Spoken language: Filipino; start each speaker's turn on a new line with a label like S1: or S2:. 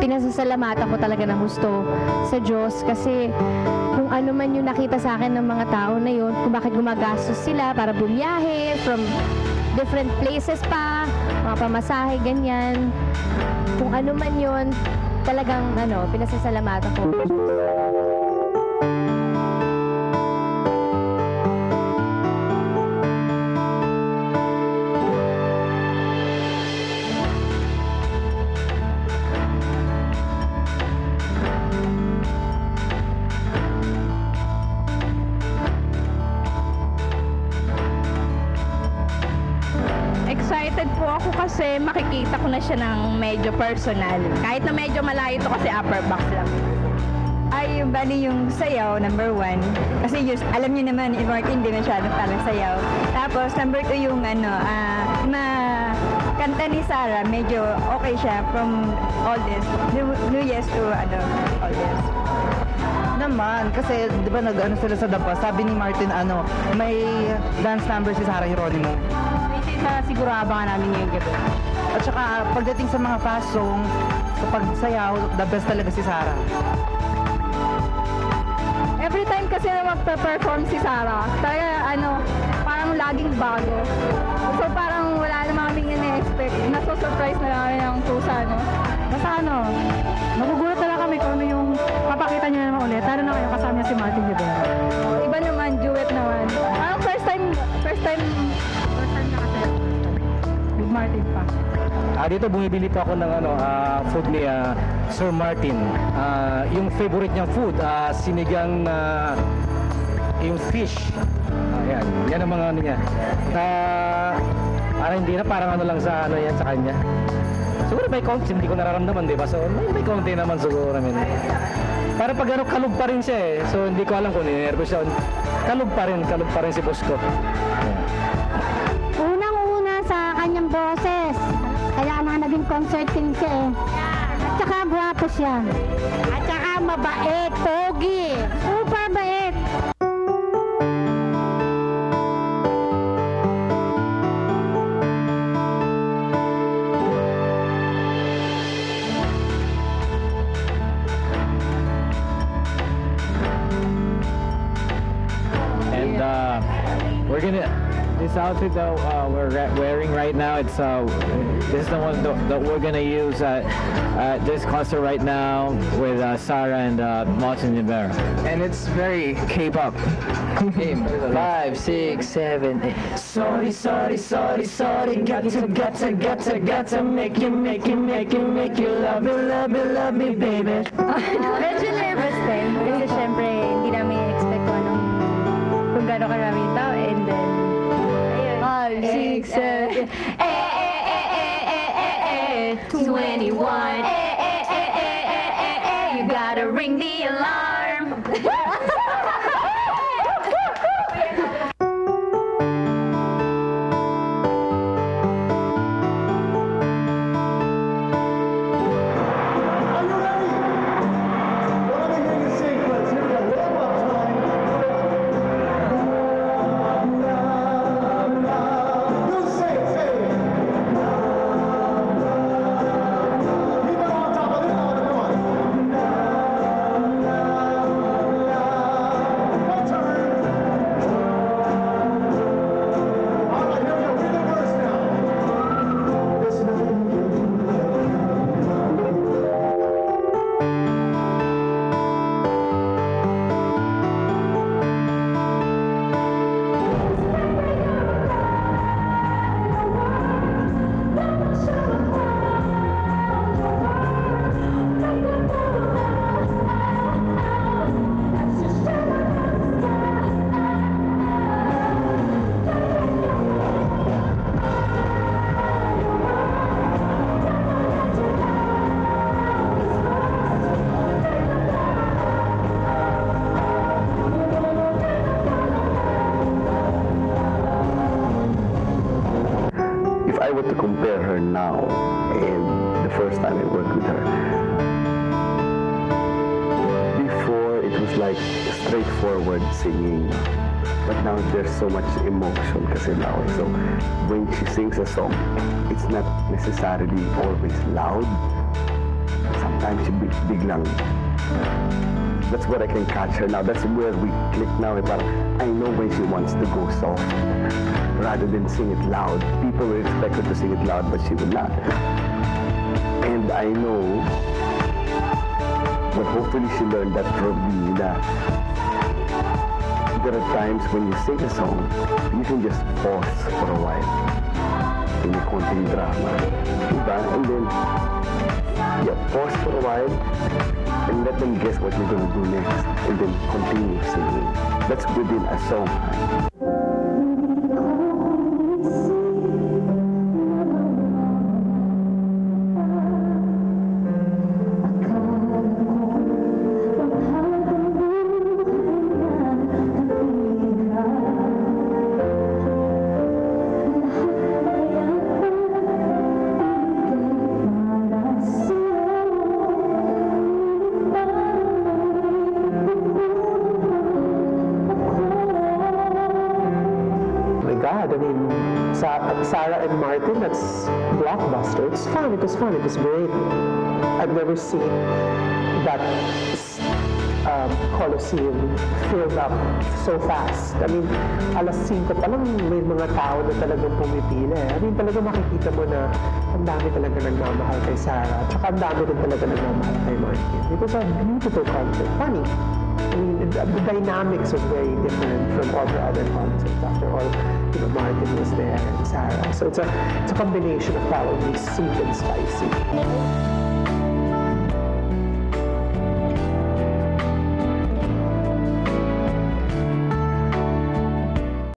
S1: pinasasalamatan ko talaga ng gusto sa Diyos kasi kung ano man yung nakita sa akin ng mga tao na yun, kung bakit gumagastos sila para bumiyahe from different places pa, mga pamasahe, ganyan. Kung ano man yun, talagang pinasasalamatan ko.
S2: Excited po ako kasi makikita ko na siya ng medyo personal. Kahit na medyo malayo ito kasi upper box lang.
S3: Ay, bali yung sayaw, number 1. Kasi alam niyo naman, si Martin hindi masyado parang sayaw. Tapos, number 2 yung kanta ni Sarah, medyo okay siya from oldest, newest to oldest.
S4: Naman, kasi di ba nag-ano sila sa dapa, sabi ni Martin may dance number si Sarah Geronimo.
S2: Siguro abangan namin yung gabi.
S4: At saka pagdating sa mga fast song, sa pagsayaw, the best talaga si Sarah.
S2: Every time kasi na magpa-perform si Sarah, talaga parang laging bago. So parang wala naman kaming ina-expect. Naso-surprise na kami ng tusa, no?
S5: Basta nagugulat na lang kami kung ano yung papakita niya naman ulit. Lalo na kayo kasama niya si Martin Rivera.
S2: Iba naman, duet naman. Parang first time
S5: niya kasi. With Martin pa.
S6: Dito bumibili pa ako ng food ni Sir Martin. Yung favorite niyang food, sinigang yung fish. Yan. Yan ang mga niya. Parang hindi na, parang lang sa yan sa kanya. Siguro may konti, hindi ko nararamdaman, di ba? So may konti naman siguro namin. Parang pag kalog pa rin siya eh. So hindi ko alam kung ninervous siya. Kalog pa rin si boss ko.
S7: Unang-una sa kanyang boses. Kaya naging concerting siya eh. At saka gwapo siya. At saka mabait, pogi. Super bait.
S8: And this outfit that we're wearing right now, this is the one that we're gonna use at this concert right now with Sarah and Martin Rivera.
S9: And it's very K-pop. 5, 6, 7, 8. Sorry, gotta make you love me, baby.
S1: Medyo nervous din. Kasi syempre, hindi namin expect kung gano'n karaming tao. And then, 5, 6, 7,
S2: 21. You gotta ring the alarm.
S10: I were to compare her now and the first time I worked with her, before it was like straightforward singing, but now there's so much emotion kasi now. So when she sings a song, it's not necessarily always loud. time she biglang, that's what I can catch her now. That's where we click now. Parang, I know when she wants to go soft rather than sing it loud. People will expect her to sing it loud, but she will not. And I know, but hopefully she learned that from me, that there are times when you sing a song, you can just pause for a while. May konting drama. Diba? And then, pause for a while and let them guess what you're going to do next. And then continue singing. That's within a song.
S11: God, I mean, Sarah and Martin, that's blockbuster. It's fun, it was fun, it was great. I've never seen that Colosseum filled up so fast. I mean, alas 5 pa lang may mga tao na talagang pumipila. I mean, talagang makikita mo na ang dami talaga nagmamahal kay Sarah. Tsaka ang dami rin talaga nagmamahal kay Martin. It was a beautiful concert. Funny. I mean, the dynamics was very different from all the other concerts. After all, Martin was there and Sarah. So it's a combination of probably sweet and spicy.